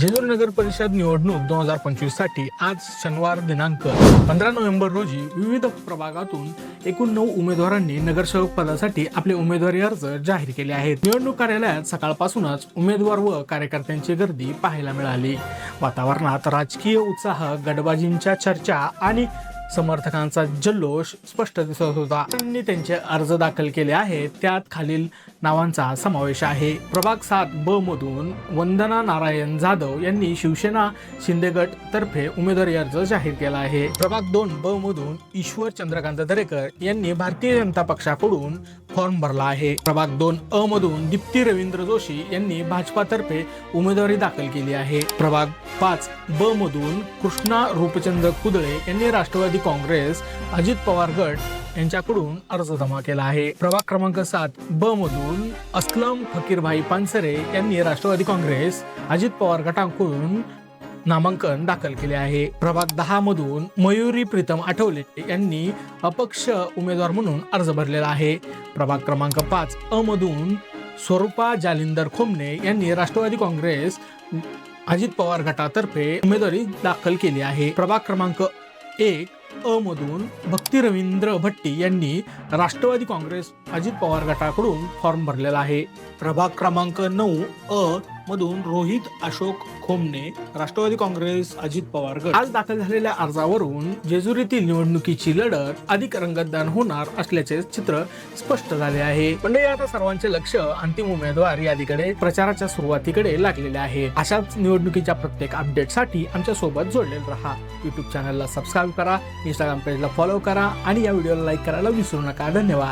जेजुरी नगर परिषद निवडणूक 2025 साठी आज शनिवार दिनांक 15 नोव्हेंबर रोजी विविध प्रभागातून एकूण 9 उमेदवारांनी नगरसेवक पदासाठी आपले उमेदवारी अर्ज जाहीर केले आहेत। निवडणूक कार्यालयात सकाळपासूनच उमेदवार व कार्यकर्त्यांची गर्दी पाहायला मिळाली। वातावरणात राजकीय उत्साह, गटबाजींच्या चर्चा आणि समर्थकांचा जल्लोष स्पष्ट दिसत होता। त्यांनी त्यांचे अर्ज दाखल केले आहेत, त्यात खालील नावांचा समावेश आहे। प्रभाग 7 ब मधून वंदना नारायण जाधव यांनी शिवसेना शिंदे गट तर्फे उमेदवारी अर्ज जाहीर केला आहे। प्रभाग 2 ब मधून ईश्वर चंद्रकांत दरेकर यांनी भारतीय जनता पक्षाकडून फॉर्म भरला आहे। प्रभाग 2 अ मधून दीप्ती रवींद्र जोशी यांनी भाजपा तर्फे उमेदवारी दाखल केली आहे। प्रभाग 5 ब मधून कृष्णा रूपचंद्र कुदळे यांनी राष्ट्रवादी काँग्रेस अजित पवार गट यांच्याकडून अर्ज जमा केला आहे। प्रभाग क्रमांक 7 ब मधून अस्लम फकीरभाई पानसरे यांनी राष्ट्रवादी काँग्रेस अजित पवार गटाकडून नामांकन दाखल केले आहे। प्रभाग 10 मधून मयुरी प्रीतम आठवले यांनी अपक्ष उमेदवार म्हणून अर्ज भरलेला आहे। प्रभाग क्रमांक 5 अ मधून स्वरूपा जालिंदर खोमने यांनी राष्ट्रवादी काँग्रेस अजित पवार गटातर्फे उमेदवारी दाखल केली आहे। प्रभाग क्रमांक 1 अ मधून भक्ती रवींद्र भट्टी यांनी राष्ट्रवादी काँग्रेस अजित पवार गटाकडून फॉर्म भरलेला आहे। प्रभाग क्रमांक 9 अ मधून रोहित अशोक खोमने राष्ट्रवादी काँग्रेस अजित पवार गट। आज दाखल झालेल्या अर्जावरून जेजुरीतील निवडणुकीची लढत अधिक रंगतदार होणार असल्याचे चित्र स्पष्ट झाले आहे। म्हणजे आता सर्वांचे लक्ष अंतिम उमेदवार यादीकडे प्रचाराच्या सुरुवातीकडे लागलेले आहे। अशाच निवडणुकीच्या प्रत्येक अपडेटसाठी आमच्या सोबत जोडलेले राहा। YouTube चॅनलला सबस्क्राईब करा, Instagram पेजला फॉलो करा आणि या व्हिडिओला लाईक करायला विसरू नका। धन्यवाद।